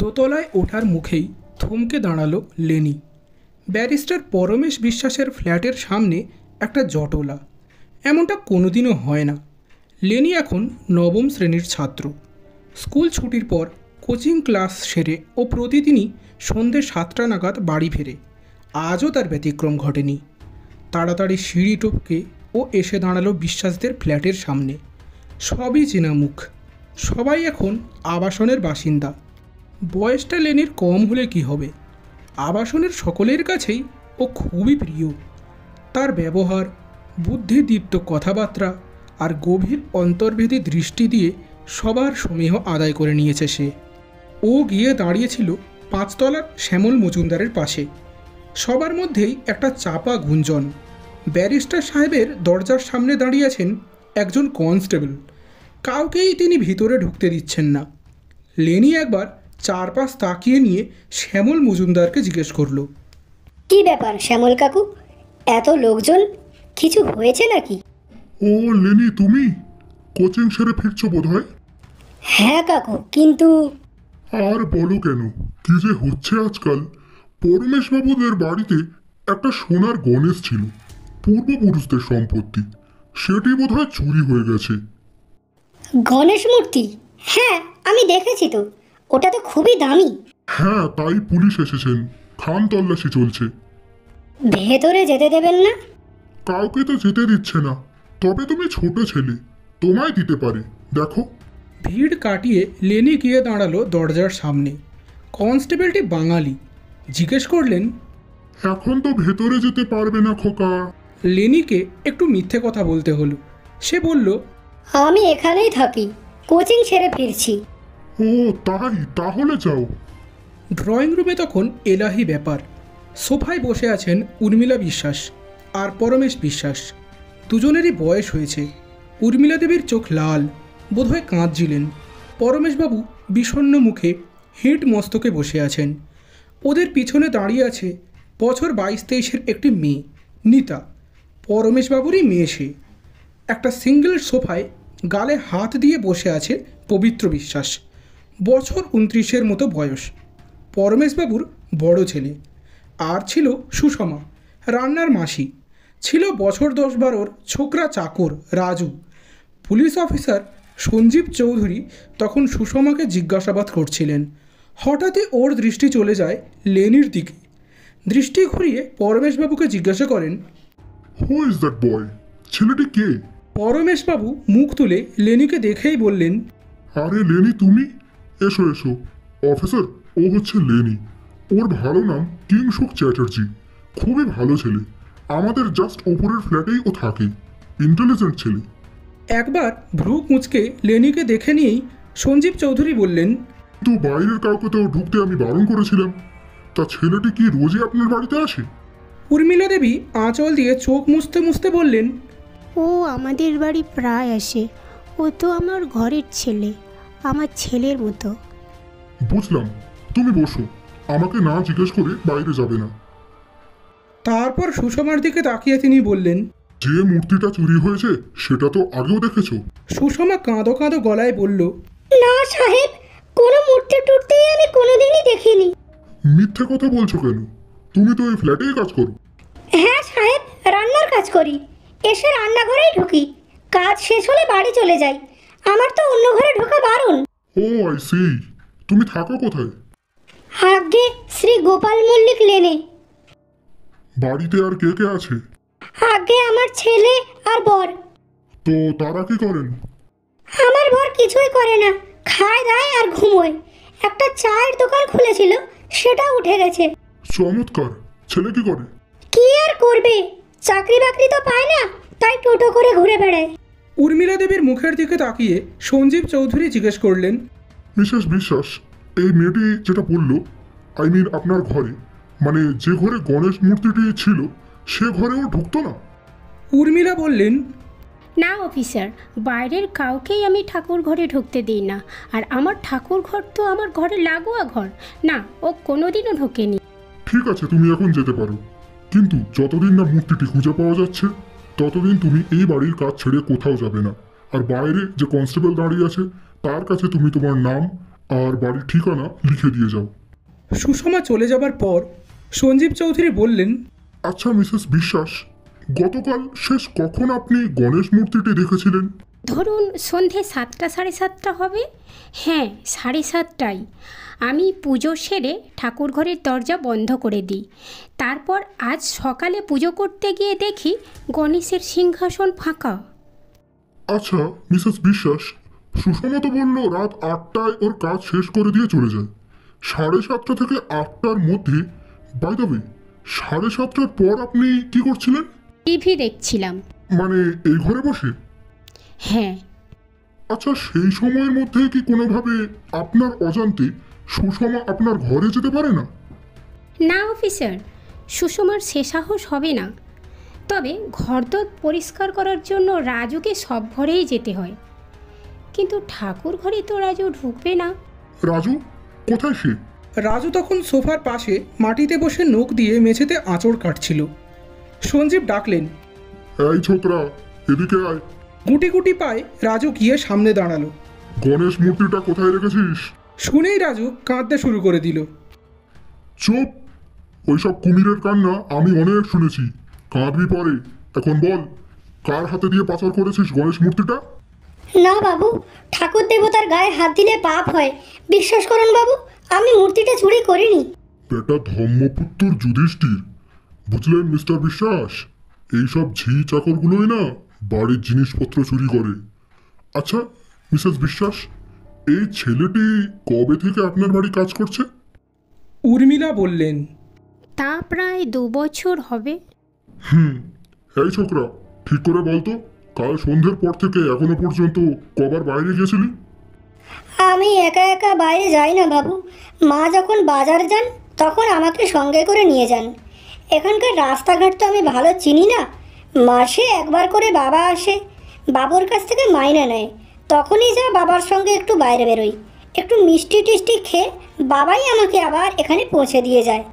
দোতলায় ওঠার মুখেই থমকে দাঁড়ালো লেনি। ব্যারিস্টার পরমেশ বিশ্বাসের ফ্ল্যাটের সামনে একটা জটলা। এমনটা কোনোদিনও হয় না। লেনি এখন নবম শ্রেণীর ছাত্র। স্কুল ছুটির পর কোচিং ক্লাস সেরে ও প্রতিদিনই সন্ধ্যে 7টা নাগাদ বাড়ি ফেরে। আজও তার ব্যতিক্রম ঘটেনি। তাড়াতাড়ি সিঁড়ি টপকে ও এসে দাঁড়ালো বিশ্বাসদের ফ্ল্যাটের সামনে। সবই চেনা মুখ, সবাই এখন আবাসনের বাসিন্দা। বয়সটা লেনির কম হলে কি হবে, আবাসনের সকলের কাছেই ও খুবই প্রিয়। তার ব্যবহার, বুদ্ধিদীপ্ত কথাবার্তা আর গভীর অন্তর্ভেদী দৃষ্টি দিয়ে সবার সমীহ আদায় করে নিয়েছে সে। ও গিয়ে দাঁড়িয়েছিল 5তলার শ্যামল মজুমদারের পাশে। সবার মধ্যেই একটা চাপা গুঞ্জন। ব্যারিস্টার সাহেবের দরজার সামনে দাঁড়িয়ে আছেন একজন কনস্টেবল। কাউকেই তিনি ভিতরে ঢুকতে দিচ্ছেন না। লেনি একবার চারপাশ তাকিয়ে নিয়ে শ্যামল মজুমদারকে জিজ্ঞেস করলো, কি ব্যাপার শ্যামল কাকু, এত লোকজন, কিছু হয়েছে নাকি? ও লেনি, তুমি কোচিং সেরে ফিরছো বোধহয়? হ্যাঁ কাকু, কিন্তু আর বলো কেন, কি যে হচ্ছে আজকাল। পরমেশবাবুদের বাড়িতে একটা সোনার গণেশ ছিল, পূর্বপুরুষদের সম্পত্তি। সেটি বোধহয় চুরি হয়ে গেছে। গণেশ মূর্তি? হ্যাঁ, আমি দেখেছি তো, ওটা তো খুবই দামি। হ্যাঁ, তাই পুলিশ এসেছেন, খান তল্লাশি চলছে। ভেতরে যেতে দেবেন না? কাউকে তো যেতে দিচ্ছে না, তবে তুমি ছোট ছেলে, তোমায় দিতে পারে, দেখো। ভিড় কাটিয়ে লেনি গিয়ে দাঁড়ালো দরজার সামনে। কনস্টেবলটি বাঙালি। জিজ্ঞেস করলেন, এখন তো ভেতরে যেতে পারবে না খোকা। লেনিকে একটু মিথ্যে কথা বলতে হলো। সে বলল, আমি এখানেই থাকি, কোচিং সেরে ফিরছি। ও তাই, তাহলে যাও। ড্রয়িং রুমে তখন এলাহি ব্যাপার। সোফায় বসে আছেন উর্মিলা বিশ্বাস আর পরমেশ বিশ্বাস। দুজনেরই বয়স হয়েছে। উর্মিলা দেবীর চোখ লাল, বোধহয় কাঁদছিলেন। পরমেশবাবু বিষণ্ণ মুখে হেঁট মস্তকে বসে আছেন। ওদের পিছনে দাঁড়িয়ে আছে বছর 22-23-এর একটি মেয়ে, নিতা, পরমেশবাবুরই মেয়ে। সে একটা সিঙ্গেল সোফায় গালে হাত দিয়ে বসে আছে পবিত্র বিশ্বাস, বছর 29-এর মতো বয়স, পরমেশবাবুর বড় ছেলে। আর ছিল সুষমা, রান্নার মাসি। ছিল বছর 10-12-র ছোকরা চাকর রাজু। পুলিশ অফিসার সঞ্জীব চৌধুরী তখন সুষমাকে জিজ্ঞাসাবাদ করছিলেন। হঠাৎই ওর দৃষ্টি চলে যায় লেনির দিকে। দৃষ্টি ঘুরিয়ে পরমেশবাবুকে জিজ্ঞাসা করেন, হু ইজ দ্যাট বয়? ছেলেটি কে? পরমেশবাবু মুখ তুলে লেনিকে দেখেই বললেন, আরে লেনি, তুমি এসো এসো। অফিসার, ও হচ্ছে লেনি। ওর ভালো নাম কিংসুক চ্যাটার্জি। খুবই ভালো ছেলে, আমাদের জাস্ট ওপরের ফ্ল্যাটেই ও থাকে। ইন্টেলিজেন্ট ছেলে। একবার ভ্রু কুঁচকে লেনিকে দেখে নিয়েই সঞ্জীব চৌধুরী বললেন, কিন্তু বাইরের কাউকে তো ঢুকতে আমি বারণ করেছিলাম। তা ছেলেটি কি রোজই আপনার বাড়িতে আসে? উর্মিলা দেবী আঁচল দিয়ে চোখ মুছতে মুছতে বললেন, ও আমাদের বাড়ি প্রায় আসে। ও তো আমার ঘরের ছেলে, আমার ছেলের মতো। বুঝলাম, তুমি বসো, আমাকে না জিজ্ঞেস করে বাইরে যাবে না। তারপর সুষমার দিকে তাকিয়ে তিনি বললেন, যে মূর্তিটা চুরি হয়েছে সেটা তো আগেও দেখেছো? সুষমা কাঁদো কাঁদো গলায় বলল, না সাহেব, কোনো মূর্তি টুর্তিই আমি কোনোদিনই দেখিনি। মিথ্যে কথা বলছো কেন? তুমি তো এই ফ্ল্যাটেই কাজ করো। হ্যাঁ সাহেব, রান্নার কাজ করি, এসে রান্নাঘরেই ঢুকি, কাজ শেষ হলে বাড়ি চলে যাই। আমার তো অন্য ঘরে ঢোকা বারণ। ও আই সি। তুমি থাকো কোথায়? আগে শ্রী গোপাল মল্লিক লেনে। বাড়িতে আর কে কে আছে? আগে আমার ছেলে আর বর। তো তারা কি করেন? আমার বর কিছুই করে না, খায় দায় আর ঘুমোয়। একটা চায়ের দোকান খুলেছিল, সেটা উঠে গেছে। চমৎকার। ছেলে কি করে? কি আর করবে, চাকরি বাকরি তো পায় না, তাই টোটো করে ঘুরে বেড়ায়। উর্মিলা দেবীর মুখের দিকে তাকিয়ে সঞ্জীব চৌধুরী জিজ্ঞেস করলেন, মিসেস বিশ্বাস, এই মেয়েটি যেটা বললো, আই মিন আপনার ঘরে, মানে যে ঘরে গণেশ মূর্তিটি ছিল সে ঘরেও ঢুকতো না? উর্মিলা বললেন, না অফিসার, বাইরের কাউকেই আমি ঠাকুর ঘরে ঢুকতে দিই না। আর আমার ঠাকুর ঘর তো আমার ঘরে লাগোয়া ঘর। না, ও কোনোদিনও ঢোকেনি। ঠিক আছে, তুমি এখন যেতে পারো, কিন্তু যতদিন না মূর্তিটি খুঁজে পাওয়া যাচ্ছে ততদিন তুমি এই বাড়ির কাজ ছেড়ে কোথাও যাবে না। আর বাইরে যে কনস্টেবল দাঁড়িয়ে আছে তার কাছে তুমি তোমার নাম আর বাড়ির ঠিকানা লিখে দিয়ে যাও। সুষমা চলে যাবার পর সঞ্জীব চৌধুরী বললেন, আচ্ছা মিসেস বিশ্বাস, গতকাল শেষ কখন আপনি গণেশ মূর্তিটি দেখেছিলেন? ধরুন সন্ধে 7টা 7:30 হবে। হ্যাঁ, 7:30টায়। আমি পুজো সেরে ঠাকুর ঘরের দরজা বন্ধ করে দিই। তারপর আজ সকালে পুজো করতে গিয়ে দেখি গণেশের সিংহাসন ফাঁকা। আচ্ছা মিসেস বিশ্বাস, সুষমা তো বলল রাত 8টায় ওর কাজ শেষ করে দিয়ে চলে যায়। 7:30 থেকে 8টার মধ্যে, বাই দ্য ওয়ে, 7:30টার পর আপনি কি করছিলেন? টিভি দেখছিলাম। মানে এই ঘরে বসে? হ্যাঁ। আচ্ছা, সেই সময়ের মধ্যে কি কোনোভাবে আপনার অজান্তে সুষমা আপনার ঘরে যেতে পারে না? না অফিসার, সুষমার সে সাহস হবে না। তবে ঘরদোর পরিষ্কার করার জন্য রাজুকে সব ঘরেই যেতে হয়, কিন্তু ঠাকুর ঘরে তো রাজু ঢুকবে না। রাজু কোথায় সে? রাজু তখন সোফার পাশে মাটিতে বসে নখ দিয়ে মেঝেতে আঁচড় কাটছিল। সঞ্জীব ডাকলেন, এই ছোকরা, এদিকে আয়। গুটি গুটি পায়ে রাজু গিয়ে সামনে দাঁড়ালো। গণেশ মূর্তিটা কোথায় রেখেছিস? শুনেই রাজু কাঁদতে শুরু করে দিল। চুপ! ওইসব কুমিরের কান্না আমি অনেক শুনেছি, কাঁদবি পরে। এখন বল, কার হাতে দিয়ে পাচার করেছিস গণেশ মূর্তিটা? না বাবু, ঠাকুর দেবতার গায়ে হাত দিলে পাপ হয়। বিশ্বাস করুন বাবু, আমি মূর্তিটা চুরি করিনি। বেটা ধর্মপুত্র যুধিষ্ঠির, বুঝলেন মিস্টার বিশ্বাস? এইসব ঝি চাকরগুলোই না বাড়ির জিনিসপত্র চুরি করে। আচ্ছা মিসেস বিশ্বাস, এই ছেলেটি কবে থেকে আপনার বাড়ি কাজ করছে? উর্মিলা বললেন, তা প্রায় 2 বছর হবে। এই ছোকরা, ঠিক করে বলতো, কাল সন্ধ্যের পর থেকে এখনো পর্যন্ত কবার বাইরে গিয়েছিলি? আমি একা একা বাইরে যাই না বাবু। মা যখন বাজার যান তখন আমাকে সঙ্গে করে নিয়ে যান। এখানকার রাস্তাঘাট তো আমি ভালো চিনি না। মাসে একবার করে বাবা আসে, বাবুর কাছ থেকে মাইনে নেয়। তখনই যা বাবার সঙ্গে একটু বাইরে বেরোই, একটু মিষ্টি টিষ্টি খেয়ে বাবাই আমাকে আবার এখানে পৌঁছে দিয়ে যায়।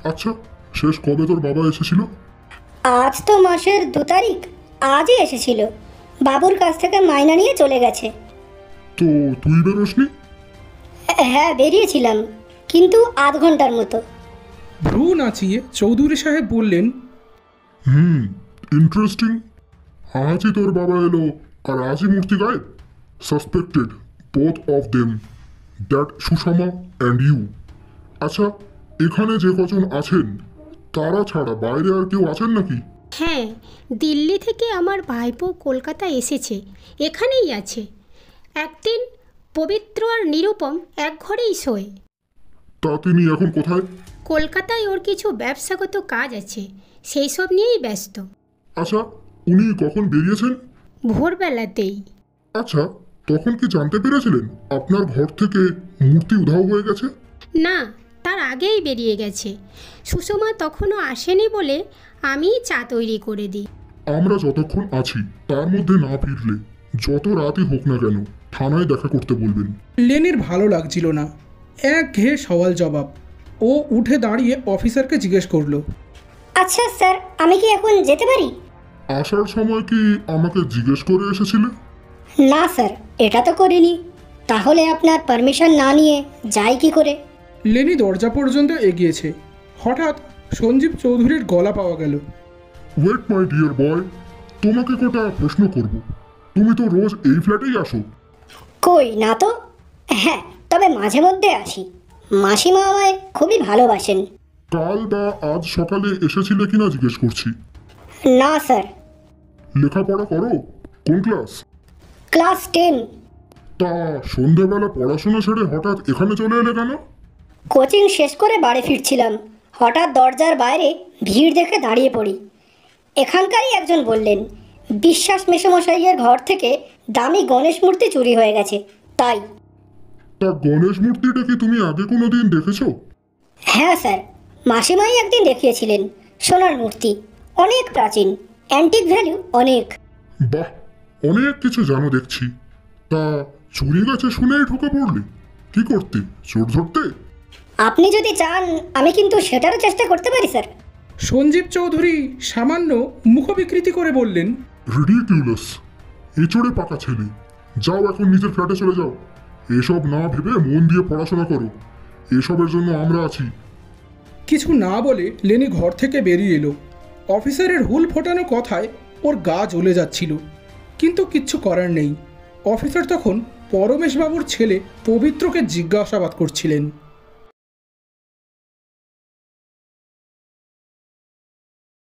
আচ্ছা, শেষ কবে তোর বাবা এসেছিল? আজ তো মাসের 2 তারিখ, আজই এসেছিল। বাবুর কাছ থেকে মাইনা নিয়ে চলে গেছে। তো তুই বেরোসনি? হ্যাঁ, বেরিয়েছিলাম, কিন্তু আধ ঘন্টার মতো। ভ্রু নাচিয়ে চৌধুরী সাহেব বললেন, ইন্টারেস্টিং। আজই তোর বাবা এলো আর আজই মূর্তি গায়েব। Suspected both of them, that Sushma and you. আচ্ছা, এখানে যে কজন আছেন তারা ছাড়া বাইরে আর কেউ আছেন নাকি? হ্যাঁ, দিল্লি থেকে আমার ভাইপো কলকাতা এসেছে, এখানেই আছে। একদিন পবিত্র আর নিরুপম এক ঘরেই শোয়। তা তিনি এখন কোথায়? কলকাতায় ওর কিছু ব্যবসাগত কাজ আছে, সেই সব নিয়েই ব্যস্ত। আচ্ছা, উনি কখন বেরিয়েছেন? ভোরবেলাতেই। আচ্ছা, তখন কি জানতে পেরেছিলেন আপনার ঘর থেকে মূর্তি উধাও হয়ে গেছে? না, তার আগেই বেরিয়ে গেছে। সুষমা তখনও আসেনি বলে আমি চা তৈরি করে দিই। আমরা যতক্ষণ আছি তার মধ্যে না ফিরলে, যত রাতই হোক না কেন, থানায় দেখা করতে বলবেন। লেনির ভালো লাগছিল না। একঘেয়ে সওয়াল জবাব। ও উঠে দাঁড়িয়ে অফিসারকে জিজ্ঞেস করলো, আচ্ছা স্যার, আমি কি এখন যেতে পারি? আসার সময় কি আমাকে জিজ্ঞেস করে এসেছিলে? না স্যার, এটা তো করিনি। তাহলে আপনার পারমিশন না নিয়ে যাই কি করে? লেনি দরজা পর্যন্ত এগিয়েছে। হঠাৎ সঞ্জীব চৌধুরীর গলা পাওয়া গেল। ওয়েট মাই ডিয়ার বয়, তোমাকে কটা প্রশ্ন করব। তুমি তো রোজ এই ফ্ল্যাটেই আসো? কই না তো। হ্যাঁ, তবে মাঝে মধ্যে আসি। মাসিমা আমায় খুবই ভালোবাসেন। কাল বা আজ সকালে এসেছিলে কিনা জিজ্ঞেস করছি। না স্যার। লেখাপড়া করো? কোন ক্লাস? ক্লাস 10। তা সন্ধেবেলা পড়াশোনা ছেড়ে হঠাৎ এখানে চলে এলে কেন? কোচিং শেষ করে বাড়ি ফিরছিলাম, হঠাৎ দরজার বাইরে ভিড় দেখে দাঁড়িয়ে পড়ি। এখানকারই একজন বললেন, বিশ্বাস মেসোমশাইয়ের ঘর থেকে দামি গণেশ মূর্তি চুরি হয়ে গেছে। তাই। তা গণেশ মূর্তিটা কি তুমি আগে কোনো দিন দেখেছো? হ্যাঁ স্যার, মাসিমাই একদিন দেখিয়েছিলেন। সোনার মূর্তি, অনেক প্রাচীন, অ্যান্টিক ভ্যালু অনেক। বাহ, অনেক কিছু জানো দেখছি। তা চুরি গেছে শুনেই ঢুকে পড়লে? কি করতে, চোর ধরতে? আপনি যদি চান আমি কিন্তু সেটারও চেষ্টা করতে পারি স্যার। সঞ্জীব চৌধুরী সামান্য মুখবিকৃতি করে বললেন, রিডিকিউলাস, এচড়ে পাকা ছেলে। যাও এখন নিজের ফ্ল্যাটে চলে যাও। এসব না ভেবে মন দিয়ে পড়াশোনা করো, এসবের জন্য আমরা আছি। কিছু না বলে লেনি ঘর থেকে বেরিয়ে এলো। অফিসারের হুল ফোটানো কথায় ওর গা জ্বলে যাচ্ছিল, কিন্তু কিচ্ছু করার নেই। অফিসার তখন পরমেশবাবুর ছেলে পবিত্রকে জিজ্ঞাসাবাদ করছিলেন।